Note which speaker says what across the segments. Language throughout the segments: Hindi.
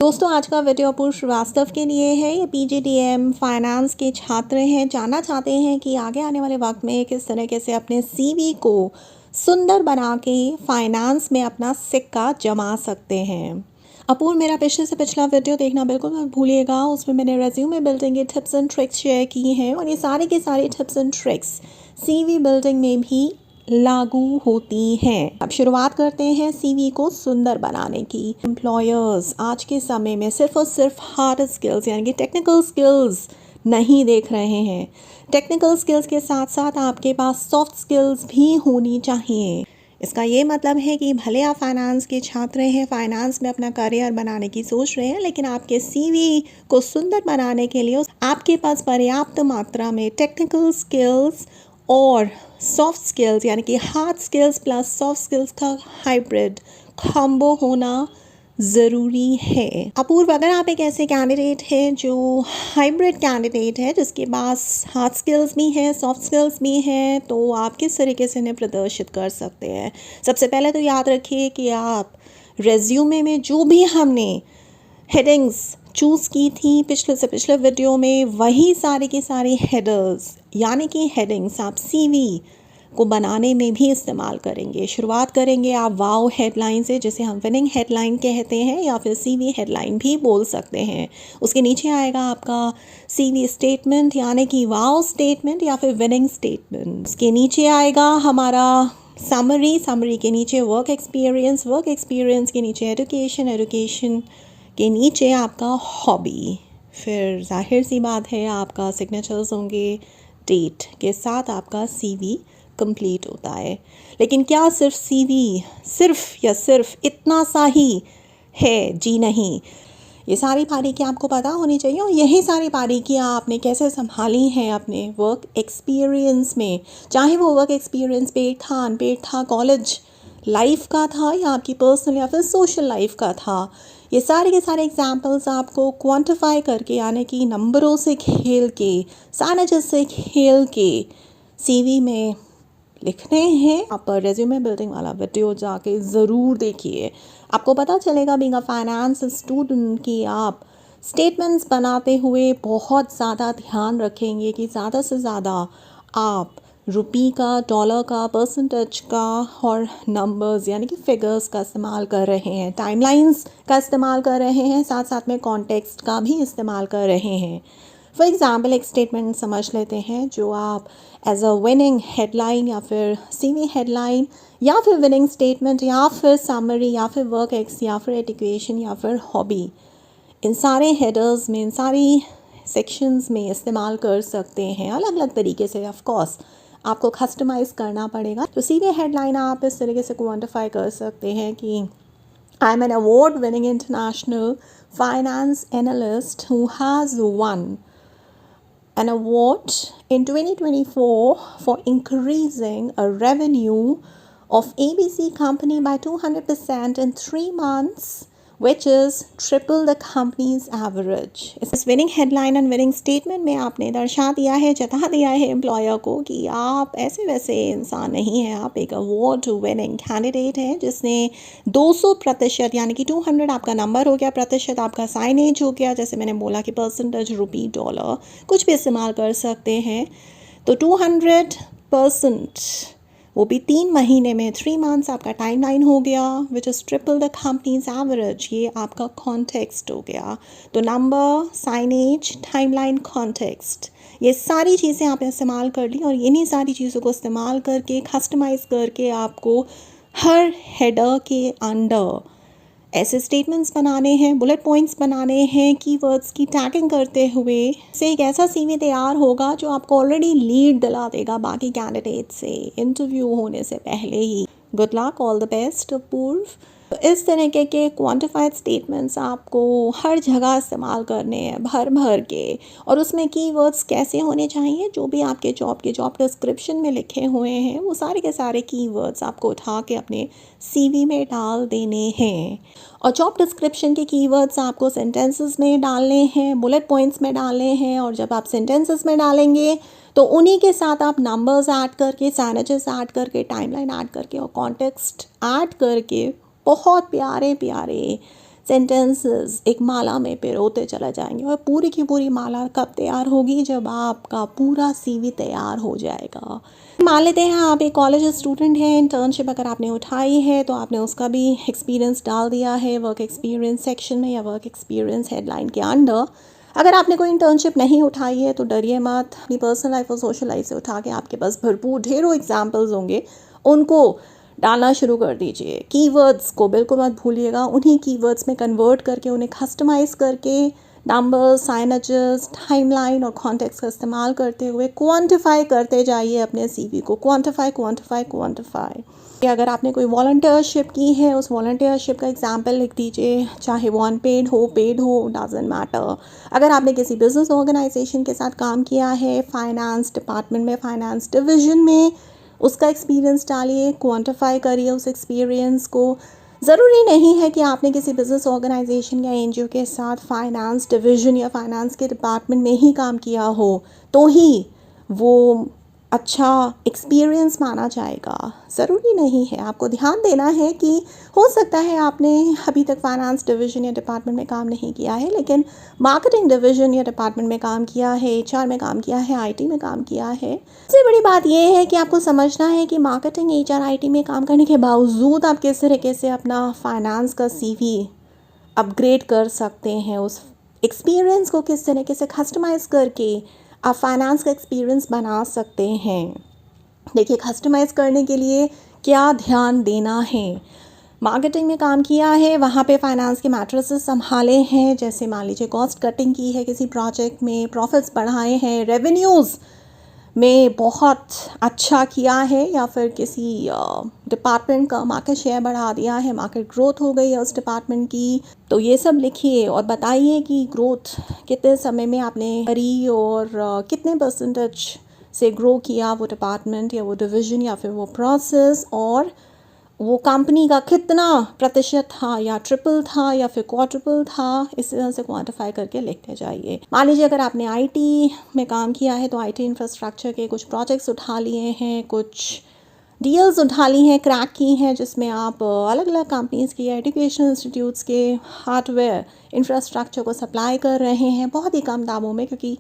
Speaker 1: दोस्तों आज का वीडियो अपूर्व श्रीवास्तव के लिए है। ये पीजीडीएम फाइनेंस के छात्र हैं, जानना चाहते हैं कि आगे आने वाले वक्त में किस तरीके से अपने सीवी को सुंदर बना के फाइनेंस में अपना सिक्का जमा सकते हैं। अपूर्व मेरा पिछले से पिछला वीडियो देखना बिल्कुल मत भूलिएगा। उसमें मैंने रेज्यूमे बिल्डिंग के टिप्स एंड ट्रिक्स शेयर की हैं और ये सारे के सारे tips and tricks CV building में भी लागू होती हैं। अब शुरुआत करते हैं सीवी को सुंदर बनाने की। एम्प्लॉयर्स आज के समय में सिर्फ और सिर्फ हार्ड स्किल्स यानी कि टेक्निकल स्किल्स नहीं देख रहे हैं। टेक्निकल स्किल्स के साथ साथ आपके पास सॉफ्ट स्किल्स भी होनी चाहिए। इसका ये मतलब है कि भले आप फाइनेंस के छात्र हैं, फाइनेंस में अपना करियर बनाने की सोच रहे हैं, लेकिन आपके सीवी को सुंदर बनाने के लिए आपके पास पर्याप्त मात्रा में टेक्निकल स्किल्स और सॉफ्ट स्किल्स यानी कि hard skills plus soft skills का हाइब्रिड कॉम्बो होना ज़रूरी है। अपूर्व, अगर आप एक ऐसे कैंडिडेट हैं जो हाइब्रिड कैंडिडेट है जिसके पास हार्ड स्किल्स भी हैं सॉफ्ट स्किल्स भी हैं, तो आप किस तरीके से इन्हें प्रदर्शित कर सकते हैं। सबसे पहले तो याद रखिए कि आप रेज्यूमे में जो भी हमने हेडिंग्स चूज़ की थी पिछले से पिछले वीडियो में, वही सारे के सारे हेडर्स यानी कि हेडिंग्स आप सीवी को बनाने में भी इस्तेमाल करेंगे। शुरुआत करेंगे आप वाव हेडलाइन से, जिसे हम विनिंग हेडलाइन कहते हैं या फिर सीवी हेडलाइन भी बोल सकते हैं। उसके नीचे आएगा आपका सीवी स्टेटमेंट यानी कि वाव स्टेटमेंट या फिर विनिंग स्टेटमेंट। उसके नीचे आएगा हमारा समरी के नीचे वर्क एक्सपीरियंस के नीचे एजुकेशन के नीचे आपका हॉबी। फिर जाहिर सी बात है आपका सिग्नेचर्स होंगे, डेट के साथ आपका सीवी कंप्लीट होता है। लेकिन क्या सिर्फ सीवी सिर्फ इतना सा ही है? जी नहीं, ये सारी बारीकियाँ आपको पता होनी चाहिए और यही सारी बारीकियाँ आपने कैसे संभाली हैं अपने वर्क एक्सपीरियंस में। चाहे वो वर्क एक्सपीरियंस पेड था कॉलेज लाइफ का था या आपकी पर्सनल या फिर सोशल लाइफ का था, ये सारे के सारे एग्जाम्पल्स आपको क्वांटिफाई करके यानी कि नंबरों से खेल के, साइनेजेस से खेल के सीवी में लिखने हैं। आप रेज्यूमे बिल्डिंग वाला वीडियो जाके ज़रूर देखिए, आपको पता चलेगा बीइंग अ फाइनेंस स्टूडेंट कि आप स्टेटमेंट्स बनाते हुए बहुत ज़्यादा ध्यान रखेंगे कि ज़्यादा से ज़्यादा आप रुपी का, डॉलर का, परसेंटेज का और नंबर्स यानी कि फिगर्स का इस्तेमाल कर रहे हैं, टाइमलाइंस का इस्तेमाल कर रहे हैं, साथ साथ में कॉन्टेक्स्ट का भी इस्तेमाल कर रहे हैं। फॉर एग्ज़ाम्पल एक स्टेटमेंट समझ लेते हैं जो आप एज अ विनिंग हेडलाइन या फिर सीवी हेडलाइन या फिर विनिंग स्टेटमेंट या फिर समरी या फिर वर्क एक्स या फिर एजुकेशन या फिर हॉबी, इन सारे हेडर्स में, इन सारी सेक्शंस में इस्तेमाल कर सकते हैं अलग अलग तरीके से। ऑफ कोर्स आपको कस्टमाइज़ करना पड़ेगा। तो सीवी हेडलाइन आप इस तरीके से क्वांटिफाई कर सकते हैं कि I am an award winning international finance analyst who has won an award in 2024 for increasing a revenue of ABC company by 200% in 3 months, which is triple the company's average. इस winning headline and winning statement में आपने दर्शा दिया है, जता दिया है एम्प्लॉयर को कि आप ऐसे वैसे इंसान नहीं हैं, आप एक अवार्ड विनिंग कैंडिडेट हैं जिसने 200% यानी कि 200 आपका नंबर हो गया, प्रतिशत आपका साइनेज हो गया, जैसे मैंने बोला कि परसेंटेज, रुपी, डॉलर कुछ भी इस्तेमाल कर सकते हैं। तो 200% वो भी 3 महीने में, 3 मंथ्स आपका टाइमलाइन हो गया, which is triple the companies average. ये आपका कॉन्टेक्स्ट हो गया। तो नंबर, साइनेज, टाइमलाइन, कॉन्टेक्स्ट, ये सारी चीज़ें आपने इस्तेमाल कर ली और इन्हीं सारी चीज़ों को इस्तेमाल करके कस्टमाइज़ करके आपको हर हेडर के अंडर ऐसे स्टेटमेंट्स बनाने हैं, बुलेट पॉइंट्स बनाने हैं, कीवर्ड्स की टैगिंग करते हुए से एक ऐसा सीवी तैयार होगा जो आपको ऑलरेडी लीड दिला देगा बाकी कैंडिडेट से इंटरव्यू होने से पहले ही। Good luck, all the best Apurva. तो इस तरीके के क्वांटिफाइड स्टेटमेंट्स आपको हर जगह इस्तेमाल करने हैं भर भर के, और उसमें कीवर्ड्स कैसे होने चाहिए, जो भी आपके जॉब डिस्क्रिप्शन में लिखे हुए हैं वो सारे के सारे कीवर्ड्स आपको उठा के अपने सीवी में डाल देने हैं। और जॉब डिस्क्रिप्शन के कीवर्ड्स आपको सेंटेंसेस में डालने हैं, बुलेट पॉइंट्स में डालने हैं, और जब आप सेंटेंसेस में डालेंगे तो उन्हीं के साथ आप नंबर्स ऐड करके, सैनेजेस ऐड करके, टाइमलाइन ऐड करके और कॉन्टेक्स्ट ऐड करके बहुत प्यारे प्यारे सेंटेंसेस एक माला में पिरोते चले जाएंगे और पूरी की पूरी माला कब तैयार होगी, जब आपका पूरा सीवी तैयार हो जाएगा। मान लेते हैं आप एक कॉलेज स्टूडेंट हैं, इंटर्नशिप अगर आपने उठाई है तो आपने उसका भी एक्सपीरियंस डाल दिया है वर्क एक्सपीरियंस सेक्शन में या वर्क एक्सपीरियंस हेडलाइन के अंडर। अगर आपने कोई इंटर्नशिप नहीं उठाई है तो डरिए मत, अपनी पर्सनल लाइफ और सोशल लाइफ से उठा के आपके पास भरपूर ढेरों एग्जाम्पल्स होंगे, उनको डालना शुरू कर दीजिए। कीवर्ड्स को बिल्कुल मत भूलिएगा, उन्हीं कीवर्ड्स में कन्वर्ट करके उन्हें कस्टमाइज़ करके नंबर्स, साइनेजेस, टाइमलाइन और कॉन्टेक्स्ट का इस्तेमाल करते हुए क्वांटिफाई करते जाइए अपने सीवी को। क्वांटिफाई। अगर आपने कोई वॉलंटियरशिप की है, उस वॉलंटियरशिप का एग्जाम्पल लिख दीजिए, चाहे वो अनपेड हो पेड हो, डजंट मैटर। अगर आपने किसी बिजनेस ऑर्गेनाइजेशन के साथ काम किया है, फाइनेंस डिपार्टमेंट में, फाइनेंस डिवीजन में, उसका एक्सपीरियंस डालिए, क्वांटिफाई करिए उस एक्सपीरियंस को। ज़रूरी नहीं है कि आपने किसी बिज़नेस ऑर्गेनाइजेशन या एनजीओ के साथ फाइनेंस डिवीज़न या फाइनेंस के डिपार्टमेंट में ही काम किया हो तो ही वो अच्छा एक्सपीरियंस माना जाएगा। ज़रूरी नहीं है। आपको ध्यान देना है कि हो सकता है आपने अभी तक फाइनेंस डिवीज़न या डिपार्टमेंट में काम नहीं किया है, लेकिन मार्केटिंग डिवीज़न या डिपार्टमेंट में काम किया है, एचआर में काम किया है, आईटी में काम किया है। सबसे बड़ी बात यह है कि आपको समझना है कि मार्केटिंग, एचआर, आईटी में काम करने के बावजूद आप किस तरीके से अपना फाइनेंस का सीवी अपग्रेड कर सकते हैं। उस एक्सपीरियंस को किस तरीके से कस्टमाइज़ करके आप फाइनेंस का एक्सपीरियंस बना सकते हैं। देखिए, कस्टमाइज़ करने के लिए क्या ध्यान देना है। मार्केटिंग में काम किया है, वहाँ पे फाइनेंस के मैट्रिसेस संभाले हैं, जैसे मान लीजिए कॉस्ट कटिंग की है किसी प्रोजेक्ट में, प्रॉफिट्स बढ़ाए हैं, रेवेन्यूज़ में बहुत अच्छा किया है, या फिर किसी डिपार्टमेंट का मार्केट शेयर बढ़ा दिया है, मार्केट ग्रोथ हो गई है उस डिपार्टमेंट की। तो ये सब लिखिए और बताइए कि ग्रोथ कितने समय में आपने करी और कितने परसेंटेज से ग्रो किया वो डिपार्टमेंट या वो डिवीज़न या फिर वो प्रोसेस, और वो कंपनी का कितना प्रतिशत था, या ट्रिपल था या फिर क्वाड्रुपल था। इस तरह से क्वांटिफाई करके लिखते जाइए। मान लीजिए अगर आपने आईटी में काम किया है तो आईटी इंफ्रास्ट्रक्चर के कुछ प्रोजेक्ट्स उठा लिए हैं, कुछ डील्स उठा ली हैं, क्रैक की हैं, जिसमें आप अलग अलग कंपनीज़ की, एजुकेशनल इंस्टीट्यूट्स के हार्डवेयर इंफ्रास्ट्रक्चर को सप्लाई कर रहे हैं बहुत ही कम दामों में, क्योंकि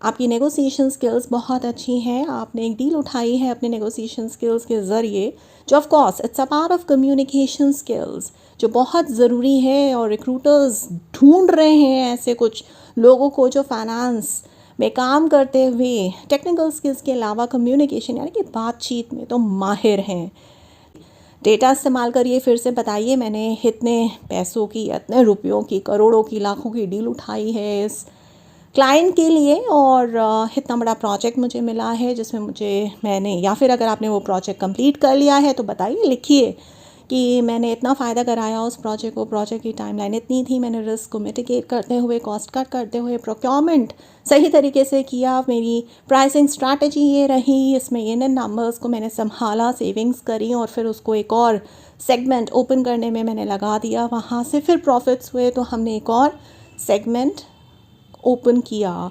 Speaker 1: आपकी नेगोशिएशन स्किल्स बहुत अच्छी हैं। आपने एक डील उठाई है अपने नेगोशिएशन स्किल्स के ज़रिए, जो of course it's a part of communication skills, जो बहुत ज़रूरी है। और रिक्रूटर्स ढूंढ रहे हैं ऐसे कुछ लोगों को जो फाइनेंस में काम करते हुए टेक्निकल स्किल्स के अलावा कम्युनिकेशन यानी कि बातचीत में तो माहिर हैं। डेटा इस्तेमाल करिए। फिर से बताइए, मैंने इतने पैसों की, इतने रुपयों की, करोड़ों की, लाखों की डील उठाई है इस क्लाइंट के लिए, और इतना बड़ा प्रोजेक्ट मुझे मिला है जिसमें मैंने, या फिर अगर आपने वो प्रोजेक्ट कंप्लीट कर लिया है तो बताइए, लिखिए कि मैंने इतना फ़ायदा कराया उस प्रोजेक्ट को, प्रोजेक्ट की टाइमलाइन इतनी थी, मैंने रिस्क को मिटिगेट करते हुए, कॉस्ट कट करते हुए प्रोक्योरमेंट सही तरीके से किया, मेरी प्राइसिंग स्ट्रैटेजी ये रही, इसमें इन नंबर्स को मैंने संभाला, सेविंग्स करी, और फिर उसको एक और सेगमेंट ओपन करने में मैंने लगा दिया, वहाँ से फिर प्रॉफिट्स हुए तो हमने एक और सेगमेंट ओपन किया।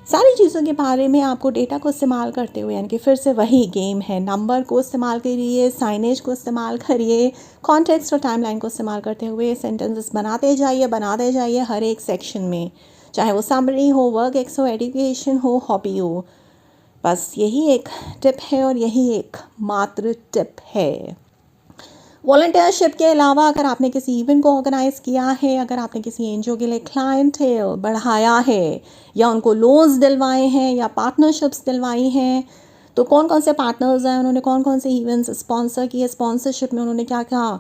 Speaker 1: सारी चीज़ों के बारे में आपको डेटा को इस्तेमाल करते हुए, यानी कि फिर से वही गेम है, नंबर को इस्तेमाल करिए, साइनेज को इस्तेमाल करिए, कॉन्टेक्स्ट और टाइमलाइन को इस्तेमाल करते हुए सेंटेंसेस बनाते जाइए हर एक सेक्शन में, चाहे वो समरी हो, वर्क एक्स हो, एजुकेशन हो, हॉबी हो। बस यही एक टिप है और यही एक मात्र टिप है। वॉलंटियरशिप के अलावा अगर आपने किसी इवेंट को ऑर्गेनाइज़ किया है, अगर आपने किसी एनजीओ के लिए क्लाइंट बढ़ाया है, या उनको लोन्स दिलवाए हैं, या पार्टनरशिप्स दिलवाई हैं, तो कौन कौन से पार्टनर्स हैं, उन्होंने कौन कौन से इवेंट्स स्पॉन्सर किए, स्पॉन्सरशिप में उन्होंने क्या क्या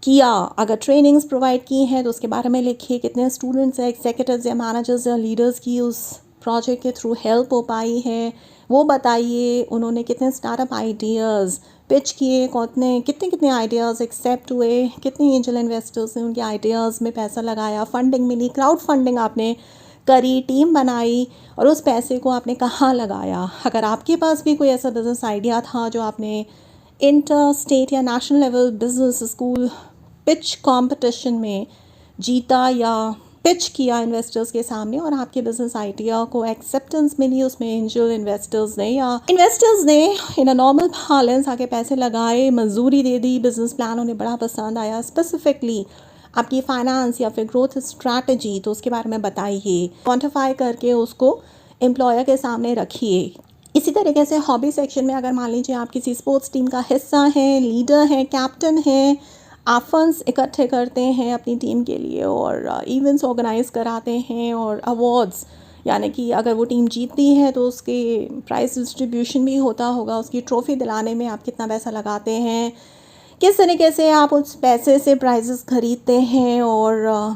Speaker 1: किया, अगर ट्रेनिंग्स प्रोवाइड की हैं तो उसके बारे में लिखिए, कितने स्टूडेंट्स या एग्जीक्यूटिव्स या मैनेजर्स या लीडर्स की उस प्रोजेक्ट के थ्रू हेल्प हो पाई है वो बताइए, उन्होंने कितने स्टार्टअप आइडियाज़ पिच किए, कितने आइडियाज़ एक्सेप्ट हुए, कितने एंजल इन्वेस्टर्स ने उनके आइडियाज़ में पैसा लगाया, फंडिंग मिली, क्राउड फंडिंग आपने करी, टीम बनाई, और उस पैसे को आपने कहाँ लगाया। अगर आपके पास भी कोई ऐसा बिज़नेस आइडिया था जो आपने इंटर स्टेट या national level business school pitch competition में जीता या पिच किया इन्वेस्टर्स के सामने, और आपके बिजनेस आइडिया को एक्सेप्टेंस मिली, उसमें एंजल इन्वेस्टर्स ने इन अ नॉर्मल बैलेंस आके पैसे लगाए, मंजूरी दे दी, बिजनेस प्लान उन्हें बड़ा पसंद आया, स्पेसिफिकली आपकी फाइनेंस या फिर ग्रोथ स्ट्रैटेजी, तो उसके बारे में बताइए, क्वांटिफाई करके उसको एम्प्लॉयर के सामने रखिए। इसी तरीके से हॉबी सेक्शन में अगर मान लीजिए आप किसी स्पोर्ट्स टीम का हिस्सा हैं, लीडर हैं, कैप्टन हैं, आप फंड्स इकट्ठे करते हैं अपनी टीम के लिए और इवेंट्स ऑर्गेनाइज कराते हैं और अवार्ड्स, यानी कि अगर वो टीम जीतती है तो उसके प्राइस डिस्ट्रीब्यूशन भी होता होगा, उसकी ट्रॉफ़ी दिलाने में आप कितना पैसा लगाते हैं, किस तरीके से आप उस पैसे से प्राइजेस खरीदते हैं, और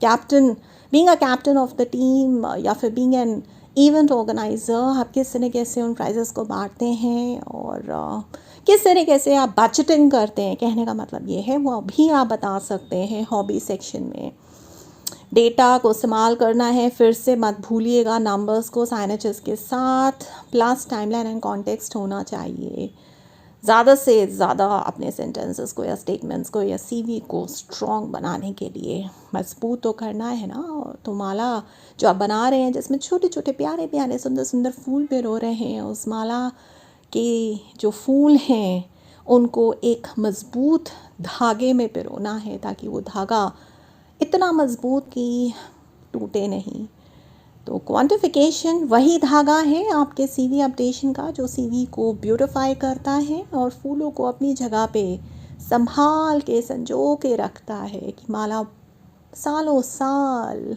Speaker 1: captain, being a captain of the team या फिर बीइंग एन इवेंट ऑर्गेनाइज़र, आप किस तरीके से उन प्राइजेस को बांटते हैं और किस तरीके से आप बजटिंग करते हैं। कहने का मतलब ये है, वो भी आप बता सकते हैं हॉबी सेक्शन में। डेटा को इस्तेमाल करना है, फिर से मत भूलिएगा, नंबर्स को साइनेजेस के साथ, प्लस टाइमलाइन एंड कॉन्टेक्स्ट होना चाहिए। ज़्यादा से ज़्यादा अपने सेंटेंसेस को या स्टेटमेंट्स को या सीवी को स्ट्रॉन्ग बनाने के लिए मजबूत तो करना है ना। तो माला जो आप बना रहे हैं, जिसमें छोटे छोटे प्यारे प्यारे सुंदर सुंदर फूल पिरो रहे हैं, उस माला के जो फूल हैं उनको एक मज़बूत धागे में पिरोना है, ताकि वो धागा इतना मज़बूत कि टूटे नहीं। तो क्वांटिफिकेशन वही धागा है आपके सीवी अपडेशन का, जो सीवी को ब्यूटिफाई करता है और फूलों को अपनी जगह पे संभाल के संजो के रखता है, कि माला सालों साल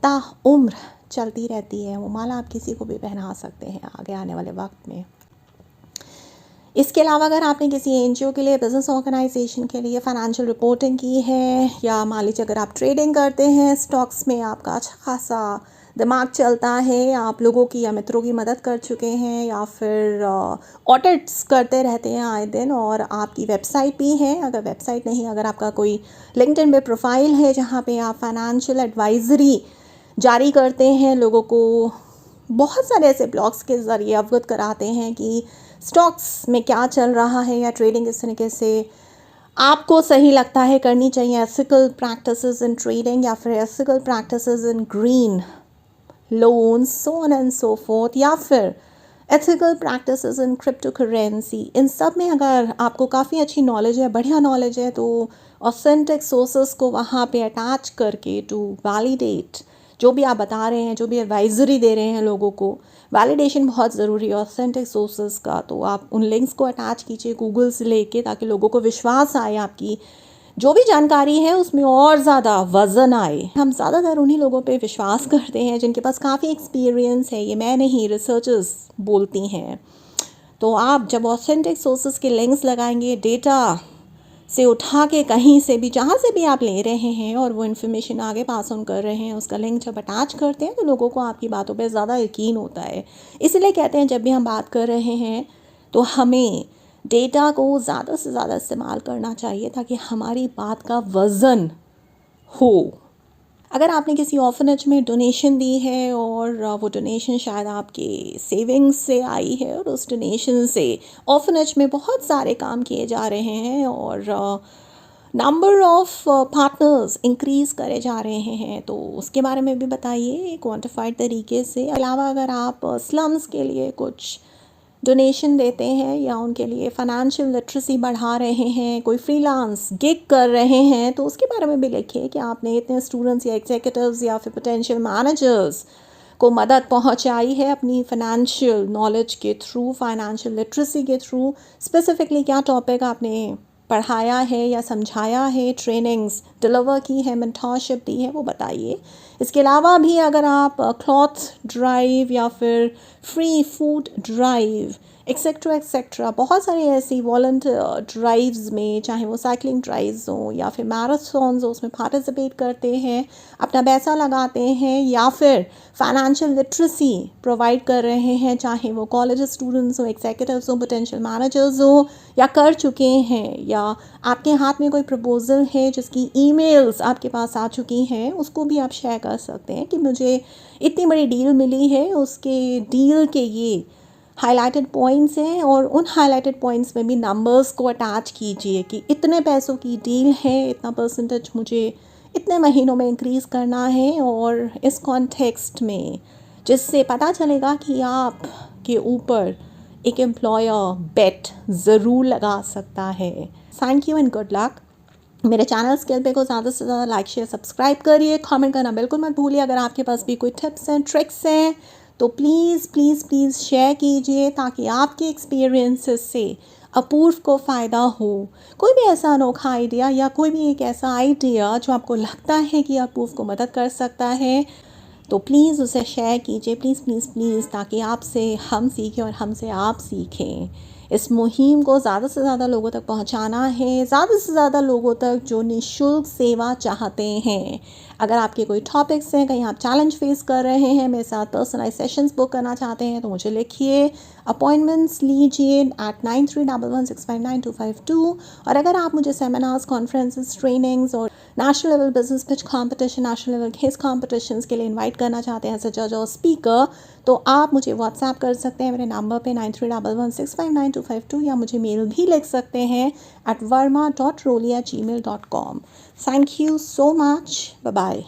Speaker 1: ता उम्र चलती रहती है। वो माला आप किसी को भी पहना सकते हैं आगे आने वाले वक्त में। इसके अलावा अगर आपने किसी एनजीओ के लिए, बिज़नेस ऑर्गेनाइजेशन के लिए फाइनेंशियल रिपोर्टिंग की है, या मान लीजिए अगर आप ट्रेडिंग करते हैं स्टॉक्स में, आपका अच्छा खासा दिमाग चलता है, आप लोगों की या मित्रों की मदद कर चुके हैं, या फिर ऑडिट्स करते रहते हैं आए दिन, और आपकी वेबसाइट भी है, अगर वेबसाइट नहीं, अगर आपका कोई लिंक्डइन पे प्रोफाइल है जहाँ पे आप फाइनेंशियल एडवाइजरी जारी करते हैं, लोगों को बहुत सारे ऐसे ब्लॉग्स के ज़रिए अवगत कराते हैं कि स्टॉक्स में क्या चल रहा है या ट्रेडिंग किस तरीके से आपको सही लगता है करनी चाहिए, एथिकल प्रैक्टिसेस इन ट्रेडिंग या फिर ethical practices in green loans, so on and so forth, या फिर ethical practices in crypto currency. इन सब में अगर आपको काफ़ी अच्छी नॉलेज है, बढ़िया नॉलेज है, तो ऑथेंटिक सोर्सेस को वहाँ पे अटैच करके टू वैलिडेट जो भी आप बता रहे हैं, जो भी एडवाइजरी दे रहे हैं लोगों को, वैलिडेशन बहुत ज़रूरी है ऑथेंटिक सोर्सेज का। तो आप उन लिंक्स को अटैच कीजिए गूगल से लेके, ताकि लोगों को विश्वास आए, आपकी जो भी जानकारी है उसमें और ज़्यादा वज़न आए। हम ज़्यादातर उन्हीं लोगों पे विश्वास करते हैं जिनके पास काफ़ी एक्सपीरियंस है, ये मैं नहीं, रिसर्चर्स बोलती हैं। तो आप जब ऑथेंटिक सोर्सेज के लिंक्स लगाएंगे, डेटा से उठा के कहीं से भी, जहाँ से भी आप ले रहे हैं और वो इन्फॉर्मेशन आगे पास ऑन कर रहे हैं, उसका लिंक जब अटैच करते हैं तो लोगों को आपकी बातों पे ज़्यादा यकीन होता है। इसलिए कहते हैं जब भी हम बात कर रहे हैं तो हमें डेटा को ज़्यादा से ज़्यादा इस्तेमाल करना चाहिए, ताकि हमारी बात का वज़न हो। अगर आपने किसी ऑर्फनेज में डोनेशन दी है और वो डोनेशन शायद आपके सेविंग्स से आई है, और उस डोनेशन से ऑर्फनेज में बहुत सारे काम किए जा रहे हैं और नंबर ऑफ पार्टनर्स इंक्रीज़ करे जा रहे हैं, तो उसके बारे में भी बताइए क्वांटिफाइड तरीके से। अलावा अगर आप स्लम्स के लिए कुछ डोनेशन देते हैं या उनके लिए फाइनेंशियल लिटरेसी बढ़ा रहे हैं, कोई फ्रीलांस गिग कर रहे हैं, तो उसके बारे में भी लिखिए कि आपने इतने स्टूडेंट्स या एग्जीक्यूटिव्स या फिर पोटेंशियल मैनेजर्स को मदद पहुंचाई है अपनी फाइनेंशियल नॉलेज के थ्रू, फाइनेंशियल लिटरेसी के थ्रू। स्पेसिफिकली क्या टॉपिक आपने पढ़ाया है या समझाया है, ट्रेनिंग्स डिलीवर की है, मेंटरशिप दी है, वो बताइए। इसके अलावा भी अगर आप क्लॉथ ड्राइव या फिर फ्री फूड ड्राइव एक्सेट्रा बहुत सारी ऐसी वॉलंटियर ड्राइव्स में, चाहे वो साइकिलिंग ड्राइव्स हों या फिर मैराथन्स हो, उसमें पार्टिसिपेट करते हैं, अपना पैसा लगाते हैं, या फिर फाइनेंशियल लिटरेसी प्रोवाइड कर रहे हैं, चाहे वो कॉलेज स्टूडेंट्स हो, एग्जीक्यूटिव्स हो, पोटेंशियल मैनेजर्स हो, या कर चुके हैं, या आपके हाथ में कोई प्रपोजल है जिसकी ईमेल्स आपके पास आ चुकी हैं, उसको भी आप शेयर कर सकते हैं कि मुझे इतनी बड़ी डील मिली है, उसके डील के ये हाइलाइटेड पॉइंट्स हैं, और उन हाइलाइटेड पॉइंट्स में भी नंबर्स को अटैच कीजिए कि इतने पैसों की डील है, इतना परसेंटेज मुझे इतने महीनों में इंक्रीज़ करना है, और इस कॉन्टेक्स्ट में, जिससे पता चलेगा कि आप के ऊपर एक एम्प्लॉयर बेट ज़रूर लगा सकता है। Thank you and good luck. मेरे चैनल स्किल पे को ज़्यादा से ज़्यादा लाइक शेयर सब्सक्राइब करिए, कमेंट करना बिल्कुल मत भूलिए। अगर आपके पास भी कोई टिप्स हैं ट्रिक्स हैं तो प्लीज़ प्लीज़ प्लीज़ शेयर कीजिए, ताकि आपके एक्सपीरियंसेस से अपूर्व को फ़ायदा हो। कोई भी ऐसा अनोखा आइडिया या कोई भी एक ऐसा आइडिया जो आपको लगता है कि अपूर्व को मदद कर सकता है, तो प्लीज़ उसे शेयर कीजिए, प्लीज़ प्लीज़ प्लीज़, ताकि आपसे हम सीखें और हमसे आप सीखें। इस मुहिम को ज़्यादा से ज़्यादा लोगों तक पहुंचाना है, ज़्यादा से ज़्यादा लोगों तक जो निःशुल्क सेवा चाहते हैं। अगर आपके कोई टॉपिक्स हैं, कहीं आप चैलेंज फेस कर रहे हैं, मेरे साथ पर्सनलाइज सेशंस बुक करना चाहते हैं, तो मुझे लिखिए, अपॉइंटमेंट्स लीजिए at 9311659252। और अगर आप मुझे सेमिनार्स, कॉन्फ्रेंसेस, ट्रेनिंग्स और national level business pitch competition, national level case competitions के लिए इनवाइट करना चाहते हैं एज अ जज और स्पीकर, तो आप मुझे व्हाट्सएप कर सकते हैं मेरे नंबर पे 9311659252, या मुझे मेल भी लिख सकते हैं at verma.roli@gmail.com। Thank you so much, bye bye.